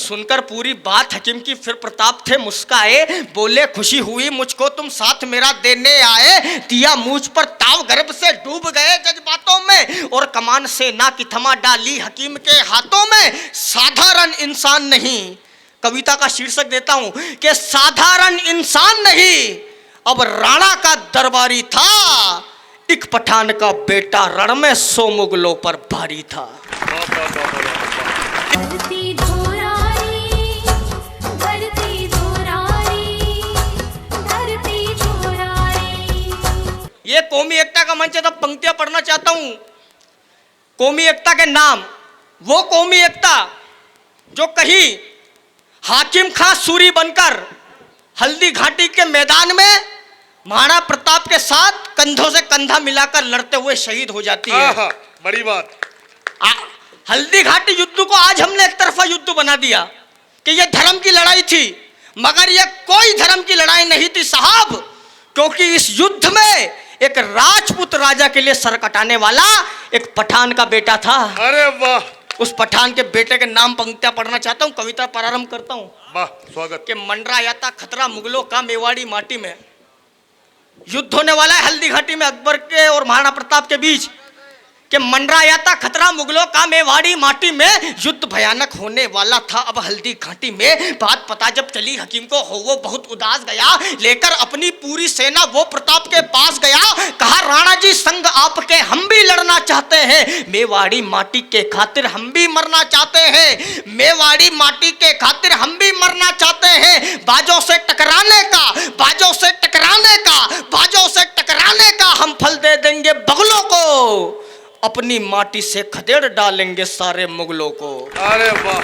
सुनकर पूरी बात हकीम की फिर प्रताप थे मुस्काए, बोले खुशी हुई मुझको तुम साथ मेरा देने आए। दिया मुझ पर ताव गर्भ से डूब गए जज्बातों में, और कमान सेना की थमा डाली हकीम के हाथों में। साधारण इंसान नहीं, कविता का शीर्षक देता हूं कि साधारण इंसान नहीं, अब राणा का दरबारी था। एक पठान का बेटा रण में 100 मुगलों पर भारी था। ये कौमी एकता का मंच है, तो पंक्तियां पढ़ना चाहता हूं। कौमी एकता के नाम, वो कौमी एकता जो कहीं हाकिम खां सूरी बनकर हल्दी घाटी के मैदान में महाराणा प्रताप के साथ कंधों से कंधा मिलाकर लड़ते हुए शहीद हो जाती है। बड़ी बात। हल्दी घाटी युद्ध को आज हमने एक तरफा युद्ध बना दिया कि यह धर्म की लड़ाई थी, मगर यह कोई धर्म की लड़ाई नहीं थी साहब, क्योंकि इस युद्ध में एक राजपूत राजा के लिए सर कटाने वाला एक पठान का बेटा था। अरे वाह। उस पठान के बेटे के नाम पंक्तियां पढ़ना चाहता हूं, कविता प्रारंभ करता हूं। वाह, स्वागत। कि मंडराया था खतरा मुगलों का मेवाड़ी माटी में। युद्ध होने वाला है हल्दी घाटी में अकबर के और महाराणा प्रताप के बीच। कि मंडराया था खतरा मुगलों का मेवाड़ी माटी में, युद्ध भयानक होने वाला था अब हल्दी घाटी में। बात पता जब चली हकीम को हो वो बहुत उदास गया, लेकर अपनी पूरी सेना वो प्रताप के पास गया। कहा राणा जी संग आपके हम भी लड़ना चाहते हैं, मेवाड़ी माटी के खातिर हम भी मरना चाहते हैं, मेवाड़ी माटी के खातिर हम भी मरना चाहते हैं। बाजों से टकराने का, बाजों से टकराने का, बाजों से टकराने का हम फल दे देंगे बगलों को, अपनी माटी से खदेड़ डालेंगे सारे मुगलों को। अरे वाह।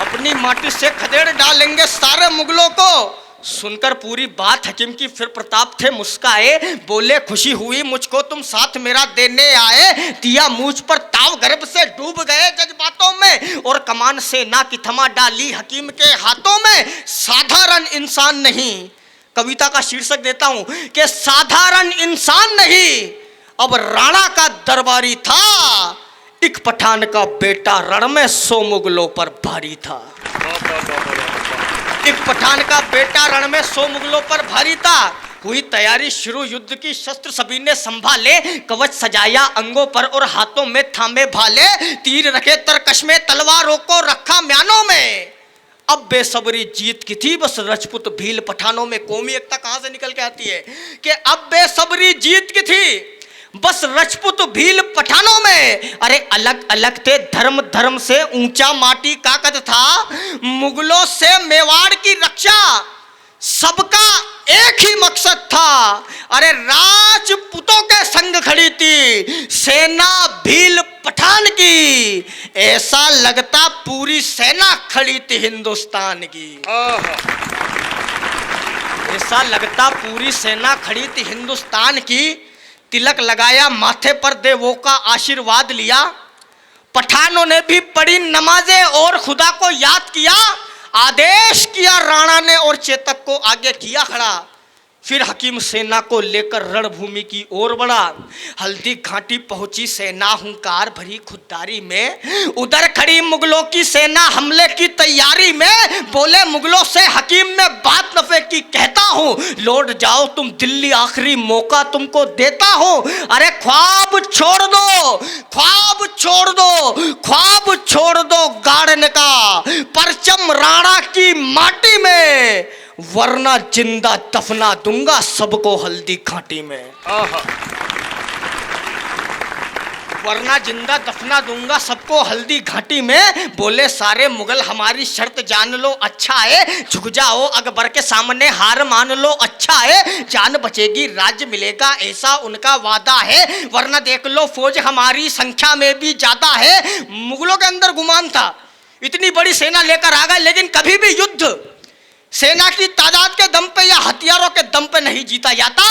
अपनी माटी से खदेड़ डालेंगे सारे मुगलों को। सुनकर पूरी बात हकीम की फिर प्रताप थे मुस्काए, बोले खुशी हुई मुझको तुम साथ मेरा देने आए। दिया मुझ पर ताव गर्भ से डूब गए जज्बातों में, और कमान सेना की थमा डाली हकीम के हाथों में। साधारण इंसान नहीं, कविता का शीर्षक देता हूं कि साधारण इंसान नहीं, अब राणा का दरबारी था। एक पठान का बेटा रण में 100 मुगलों पर भारी था। एक पठान का बेटा रण में 100 मुगलों पर भारी था। हुई तैयारी शुरू युद्ध की, शस्त्र सभी ने संभाले, कवच सजाया अंगों पर और हाथों में थामे भाले। तीर रखे तरकश में, तलवारों को रखा म्यानों में। अब बेसब्री जीत की थी बस राजपूत भील पठानों में। कौमी एकता कहां से निकल के आती है कि अब बेसब्री जीत की थी बस राजपूत भील पठानों में। अरे अलग अलग थे धर्म, धर्म से ऊंचा माटी का कद था। मुगलों से मेवाड़ की रक्षा सबका एक ही मकसद था। अरे राजपूतों के संग खड़ी थी सेना भील पठान की, ऐसा लगता पूरी सेना खड़ी थी हिंदुस्तान की। ऐसा लगता पूरी सेना खड़ी थी हिंदुस्तान की। तिलक लगाया माथे पर, देवों का आशीर्वाद लिया। पठानों ने भी पढ़ी नमाजें और खुदा को याद किया। आदेश किया राणा ने और चेतक को आगे किया खड़ा। फिर हकीम सेना को लेकर रणभूमि की ओर बढ़ा। हल्दी घाटी पहुंची सेना हुंकार भरी खुददारी में। उधर खड़ी मुगलों की सेना हमले की तैयारी में। बोले मुगलों से हकीम में बात न फेंकी, कहता हूं लौट जाओ तुम दिल्ली, आखिरी मौका तुमको देता हूं। अरे ख्वाब छोड़ दो, ख्वाब छोड़ दो, ख्वाब छोड़ दो गाड़ने का, परचम राणा की माटी में, वरना जिंदा दफना दूंगा सबको हल्दी घाटी में। वरना जिंदा दफना दूंगा सबको हल्दी घाटी में। बोले सारे मुगल हमारी शर्त जान लो अच्छा है, झुक जाओ अकबर के सामने हार मान लो अच्छा है। जान बचेगी राज्य मिलेगा ऐसा उनका वादा है, वरना देख लो फौज हमारी संख्या में भी ज्यादा है। मुगलों के अंदर गुमान था इतनी बड़ी सेना लेकर आ गए, लेकिन कभी भी युद्ध सेना की तादाद के दम पे या हथियारों के दम पे नहीं जीता जाता।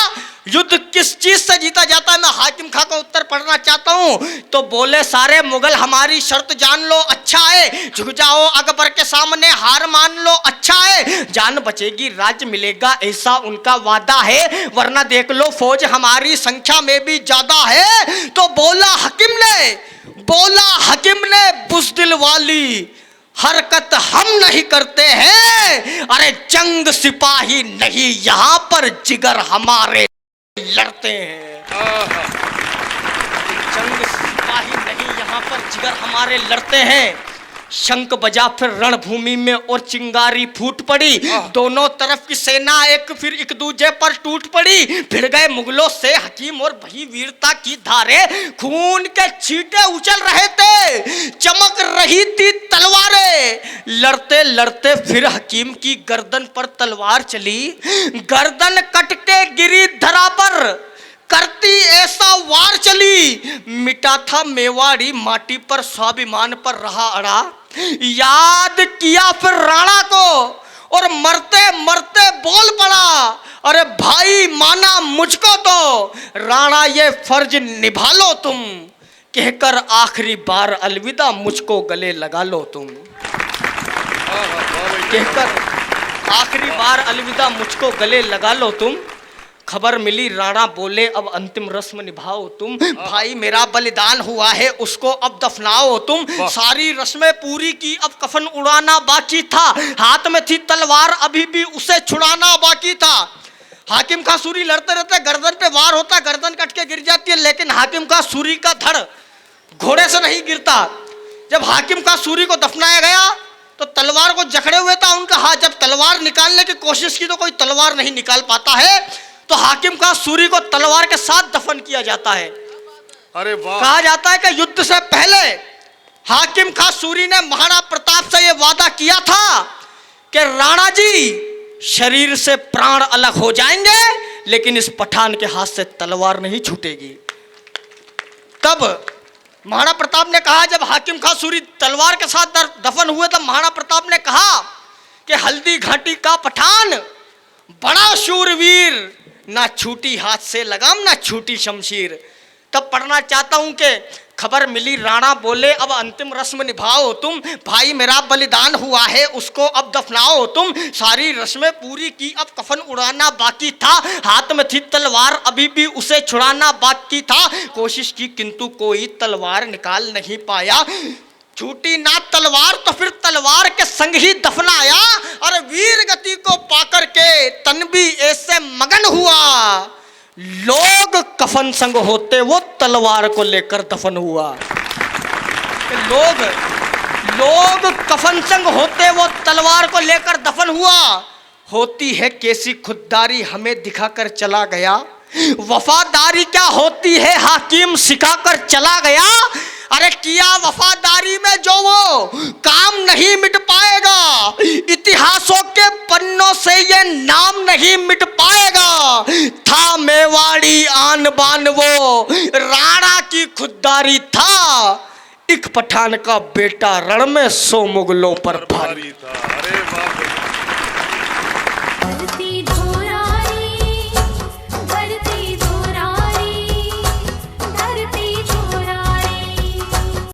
युद्ध किस चीज से जीता जाता है, मैं हाकिम खां का उत्तर पढ़ना चाहता हूं। तो बोले सारे मुगल हमारी शर्त जान लो अच्छा है, झुक जाओ अकबर के सामने हार मान लो अच्छा है। जान बचेगी राज्य मिलेगा ऐसा उनका वादा है, वरना देख लो फौज हमारी संख्या में भी ज्यादा है। तो बोला हकीम ने, बोला हकीम ने बुज़दिल वाली, हरकत हम नहीं करते हैं, अरे जंग सिपाही नहीं यहाँ पर जिगर हमारे लड़ते हैं। जंग सिपाही नहीं यहाँ पर जिगर हमारे लड़ते हैं। शंख बजा फिर रणभूमि में और चिंगारी फूट पड़ी, दोनों तरफ की सेना फिर एक दूजे पर टूट पड़ी। भिड़ गए मुगलों से हकीम और बही वीरता की धारे, खून के छींटे उछल रहे थे, चमक रही थी तलवारें। लड़ते लड़ते फिर हकीम की गर्दन पर तलवार चली, गर्दन कट के गिरी धरा पर, करती ऐसा वार चली। मिटा था मेवाड़ी माटी पर, स्वाभिमान पर रहा अड़ा। याद किया फिर राणा को और मरते मरते बोल पड़ा, अरे भाई माना मुझको तो, राणा ये फर्ज निभा लो तुम, कहकर आखिरी बार अलविदा मुझको गले लगा लो तुम। कहकर आखिरी बार अलविदा मुझको गले लगा लो तुम। खबर मिली राणा बोले अब अंतिम रस्म निभाओ तुम, भाई मेरा बलिदान हुआ है उसको अब दफनाओ तुम। सारी रस्में पूरी की अब कफन उड़ाना बाकी था, हाथ में थी तलवार अभी भी उसे छुड़ाना बाकी था। हाकिम का सूरी लड़ते रहते, गर्दन पे वार होता, गर्दन कट के गिर जाती है, लेकिन हाकिम का सूरी का धड़ घोड़े से नहीं गिरता। जब हाकिम का सूरी को दफनाया गया तो तलवार को जकड़े हुए था उनका हाथ, जब तलवार निकालने की कोशिश की तो कोई तलवार नहीं निकाल पाता है, तो हाकिम का सूरी को तलवार के साथ दफन किया जाता है। अरे वाह। कहा जाता है कि युद्ध से पहले हाकिम का सूरी ने महाराणा प्रताप से यह वादा किया था कि राणा जी शरीर से प्राण अलग हो जाएंगे लेकिन इस पठान के हाथ से तलवार नहीं छूटेगी। तब महाराणा प्रताप ने कहा, जब हाकिम का सूरी तलवार के साथ दफन हुए तब महाराणा प्रताप ने कहा कि हल्दी घाटी का पठान बड़ा शूरवीर, ना छूटी हाथ से लगाम ना छूटी शमशीर। तब पढ़ना चाहता हूं कि खबर मिली राणा बोले अब अंतिम रस्म निभाओ तुम, भाई मेरा बलिदान हुआ है उसको अब दफनाओ तुम। सारी रस्में पूरी की अब कफन उड़ाना बाकी था, हाथ में थी तलवार अभी भी उसे छुड़ाना बाकी था। कोशिश की किंतु कोई तलवार निकाल नहीं पाया, छूटी ना तलवार तो फिर तलवार के संग ही दफनाया। और वीर गति को पाकर के तन भी ऐसे मगन हुआ, लोग कफन संग होते वो तलवार को लेकर दफन हुआ। लोग कफन संग होते वो तलवार को लेकर दफन हुआ। होती है कैसी खुददारी हमें दिखाकर चला गया, वफादारी क्या होती है हाकिम सिखाकर चला गया। अरे किया वफादारी में जो वो काम नहीं मिट पाएगा, इतिहासों के पन्नों से ये नाम नहीं मिट पाएगा। था मेवाड़ी आन बान वो, राणा की खुददारी था, एक पठान का बेटा रण में 100 मुगलों पर भारी था। अरे वाह।